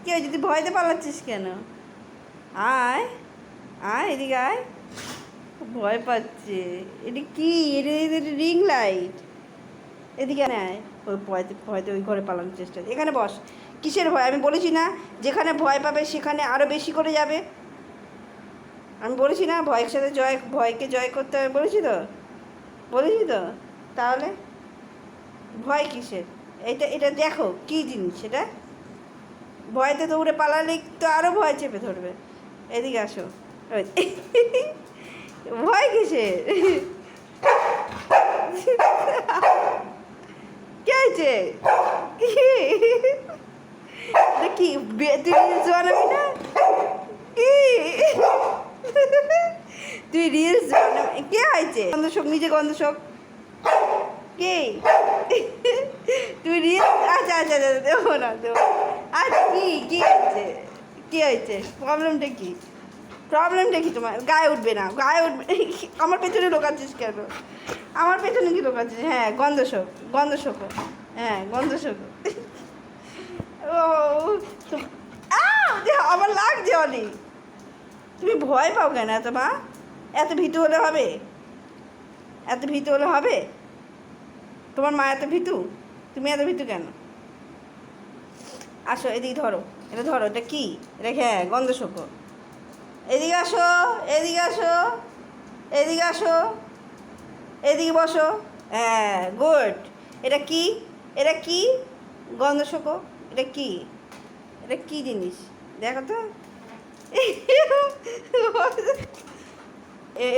কি হয়েছে, তুই ভয়তে পালাচ্ছিস কেন? আয় আয়, এদিকে আয়। ভয় পাচ্ছে। এটা কি? এটা রিং লাইট। এদিকে আয়। ওই ভয়তে ভয়তে ওই ঘরে পালানোর চেষ্টা, এখানে বস। কিসের ভয়? আমি বলেছি না যেখানে ভয় পাবে সেখানে আরও বেশি করে যাবে। আমি বলেছি না ভয়ের সাথে ভয়কে জয় করতে হবে, বলেছি তো, বলেছি তো। তাহলে ভয় কিসের? এটা এটা দেখো কী জিনিস এটা। ভয়তে দৌড়ে পালালে তো আরও ভয় চেপে ধরবে। এদিকে আসো। ওই ভয় কিসের? কে হয়েছে? কি তুই রিলস বানাবি না? কি তুই রিলস বানাবি? কে হয়েছে? গন্ধশোক, নিজে গন্ধশোক। কে? তুই রিলস, আচ্ছা আচ্ছা আচ্ছা, দেবো না দেবো। আচ্ছা কি কি হয়েছে? কি হয়েছে? প্রবলেমটা কি? প্রবলেমটা কি তোমার? গায়ে উঠবে না, গায়ে উঠবে। আমার পেছনে লোকাচ্ছিস কেন? আমার পেছনে কি লোকাচ্ছিস? হ্যাঁ, গন্ধশোক, গন্ধশোক। হ্যাঁ, গন্ধশোক। ও আমার লাগছে অনেক। তুমি ভয় পাও কেন এত মা? এত ভীতু হলে হবে? এত ভীতু হলে হবে? তোমার মা এত ভীতু? তুমি এত ভীতু কেন? আসো এদিকে, ধরো এটা, ধরো এটা কি? এটা হ্যাঁ গন্ধশোক। এদিকে আসো, এদিকে আসো, এদিকে আসো, এদিকে বসো। হ্যাঁ গুড। এটা কি? এটা কি? গন্ধশোক। এটা কি? এটা কি জিনিস দেখো তো।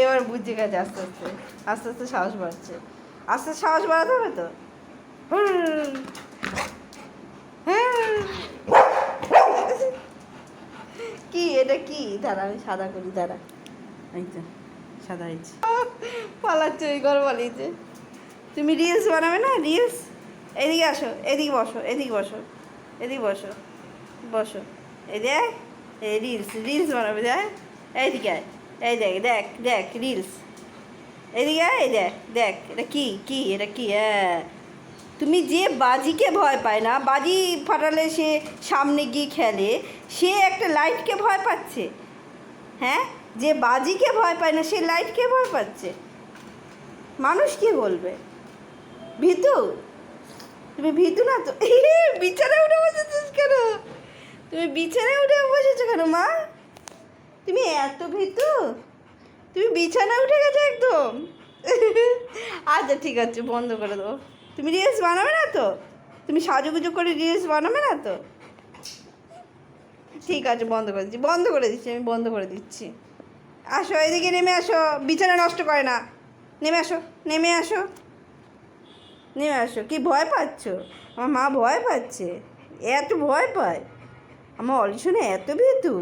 এবার বুঝে গেছে আস্তে আস্তে, আস্তে আস্তে সাহস বাড়ছে। আস্তে সাহস বাড়াতে হবে তো। কি এটা কি? দাঁড়া আমি সাদা করি, দাঁড়া। এই তো সাদা হয়েছে। পালাচ্ছে, ওই ঘর পালিয়েছে। তুমি রিলস বানাবে না? রিলস। এদিকে আসো, এদিকে বসো, এদিকে বসো, এদিকে বসো, বসো। এই দেখ, এই রিলস, রিলস বানাবে দেখ। এইদিকে আয়, এই দেখ দেখ দেখ রিলস। এদিকে আয়, এই দেখ দেখ এটা কি? কি এটা কি? হ্যাঁ, তুমি যে বাজিকে ভয় পায় না, বাজি ফাটালে সে সামনে গিয়ে খেলে, সে একটা লাইটকে ভয় পাচ্ছে। হ্যাঁ, যে বাজিকে ভয় পায় না সে লাইটকে ভয় পাচ্ছে। মানুষ কি বলবে? ভীতু? তুমি ভীতু না তো? বিছানায় উঠে বসেছিস কেন? তুমি বিছানায় উঠে বসেছো কেন মা? তুমি এত ভীতু? তুমি বিছানায় উঠে গেছো একদম। আচ্ছা ঠিক আছে, বন্ধ করে দেবো। তুমি রিলস বানাবে না তো? তুমি সাজুগুজু করে রিলস বানাবে না তো? ঠিক আছে, বন্ধ করে দিচ্ছি, বন্ধ করে দিচ্ছি, আমি বন্ধ করে দিচ্ছি। আসো এদিকে, নেমে আসো। বিছানা নষ্ট করে না। নেমে আসো, নেমে আসো, নেমে আসো। কি ভয় পাচ্ছ? আমার মা ভয় পাচ্ছে? এত ভয় পায়? আমার অলিশনে এত ভীতু?